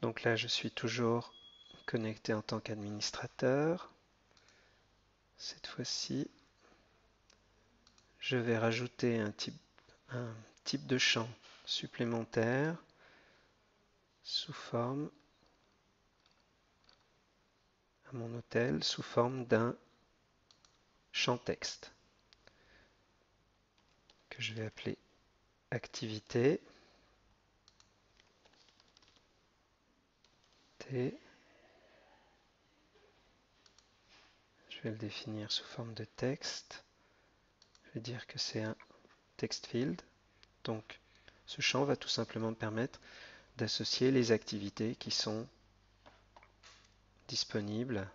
Donc là, je suis toujours connecté en tant qu'administrateur. Cette fois-ci, je vais rajouter un type de champ supplémentaire sous forme à mon hôtel, sous forme d'un champ texte que je vais appeler activité. Je vais le définir sous forme de texte. Je vais dire que c'est un text field. Donc, ce champ va tout simplement me permettre d'associer les activités qui sont disponibles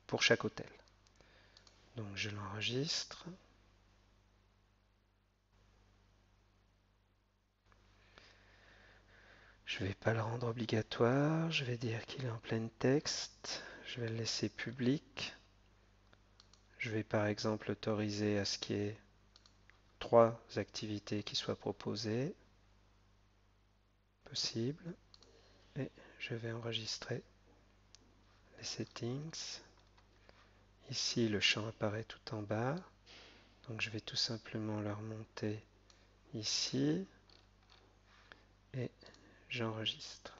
pour chaque hôtel. Donc, je l'enregistre. Je ne vais pas le rendre obligatoire. Je vais dire qu'il est en plain texte. Je vais le laisser public. Je vais par exemple autoriser à ce qu'il y ait 3 activités qui soient proposées. Possible. Et je vais enregistrer les settings. Ici, le champ apparaît tout en bas. Donc je vais tout simplement le remonter ici. Et j'enregistre.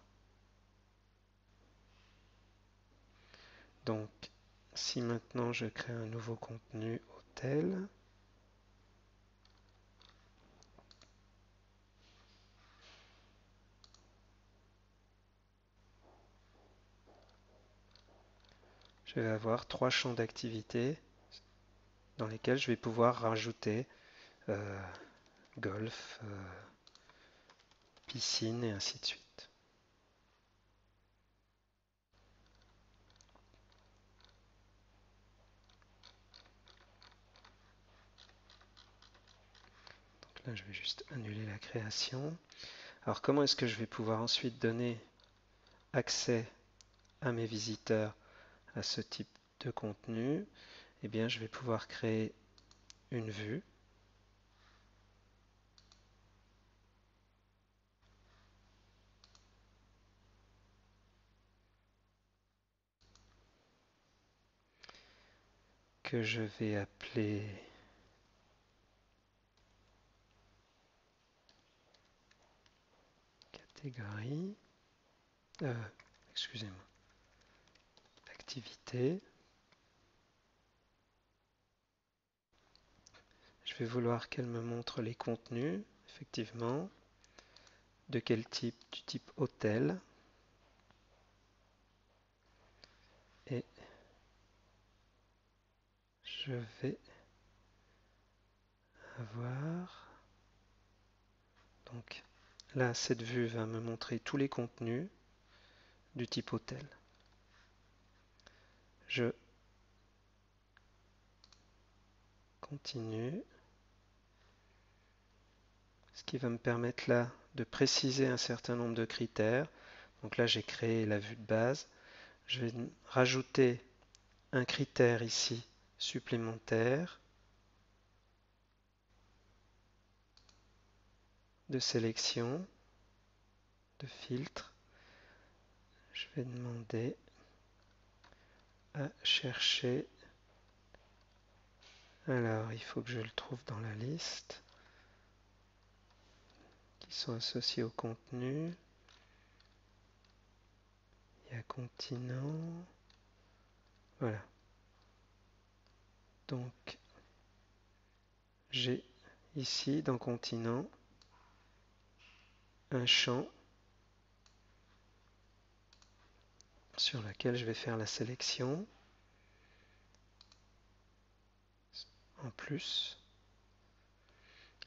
Donc, si maintenant je crée un nouveau contenu hôtel, je vais avoir 3 champs d'activité dans lesquels je vais pouvoir rajouter golf, piscine et ainsi de suite. Donc là, je vais juste annuler la création. Alors, comment est-ce que je vais pouvoir ensuite donner accès à mes visiteurs à ce type de contenu? Eh bien, je vais pouvoir créer une vue. Que je vais appeler catégorie, excusez-moi, activité. Je vais vouloir qu'elle me montre les contenus, effectivement. De quel type? Du type hôtel. Et je vais avoir... Donc là, cette vue va me montrer tous les contenus du type hôtel. Je continue. Ce qui va me permettre là de préciser un certain nombre de critères. Donc là, j'ai créé la vue de base. Je vais rajouter un critère ici supplémentaire de sélection, de filtre. Je vais demander à chercher. Alors, il faut que je le trouve dans la liste qui sont associés au contenu. Il y a continent. Voilà. Donc, j'ai ici dans continent un champ sur lequel je vais faire la sélection en plus.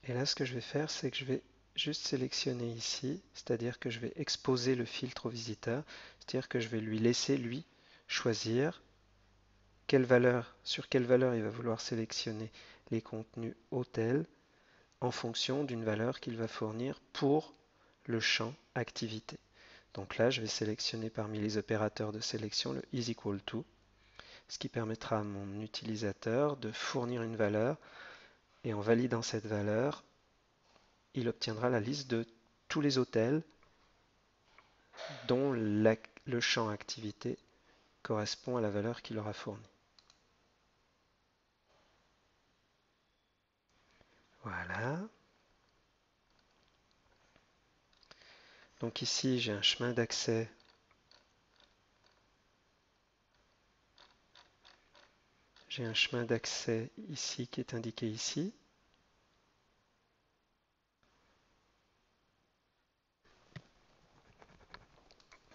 Et là, ce que je vais faire, c'est que je vais juste sélectionner ici, c'est-à-dire que je vais exposer le filtre au visiteur, c'est-à-dire que je vais lui laisser, lui, choisir sur quelle valeur il va vouloir sélectionner les contenus hôtels en fonction d'une valeur qu'il va fournir pour le champ activité. Donc là, je vais sélectionner parmi les opérateurs de sélection le is equal to, ce qui permettra à mon utilisateur de fournir une valeur et en validant cette valeur, il obtiendra la liste de tous les hôtels dont le champ activité correspond à la valeur qu'il aura fournie. Voilà. Donc ici, j'ai un chemin d'accès. J'ai un chemin d'accès ici qui est indiqué ici.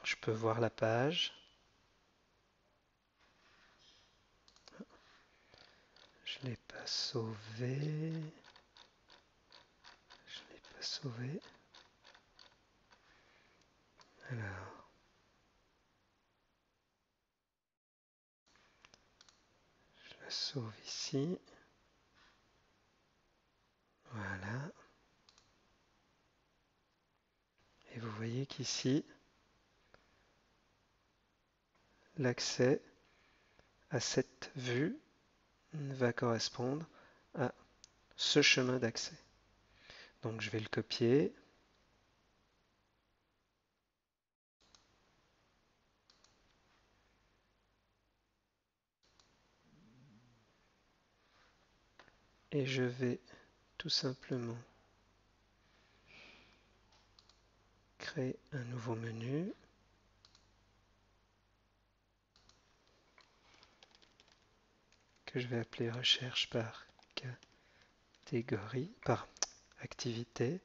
Je peux voir la page. Je ne l'ai pas sauvé. Je ne l'ai pas sauvé. Alors, je la sauve ici. Voilà. Et vous voyez qu'ici, l'accès à cette vue va correspondre à ce chemin d'accès. Donc je vais le copier. Et je vais tout simplement créer un nouveau menu. Que je vais appeler recherche par catégorie, par activité.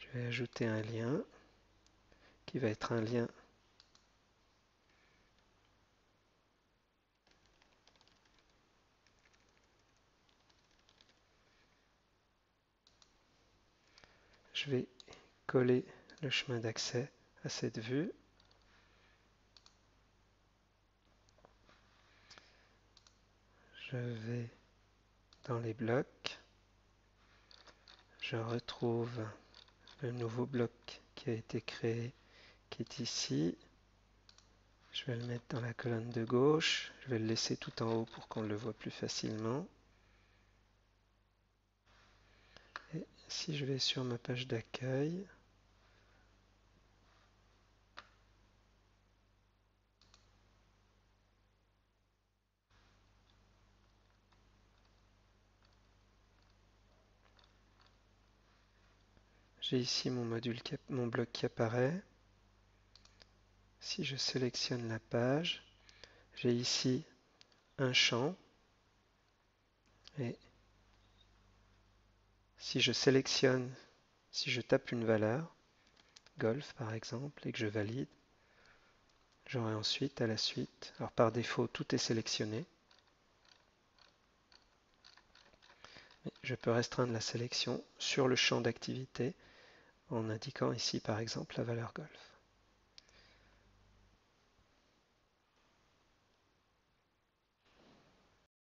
Je vais ajouter un lien qui va être un lien je vais coller le chemin d'accès à cette vue. Je vais dans les blocs. Je retrouve le nouveau bloc qui a été créé, qui est ici. Je vais le mettre dans la colonne de gauche. Je vais le laisser tout en haut pour qu'on le voit plus facilement. Et si je vais sur ma page d'accueil, j'ai ici mon mon bloc qui apparaît. Si je sélectionne la page, j'ai ici un champ. Et si je sélectionne, si je tape une valeur, golf par exemple, et que je valide, j'aurai ensuite à la suite, alors par défaut tout est sélectionné, mais je peux restreindre la sélection sur le champ d'activité en indiquant ici par exemple la valeur golf.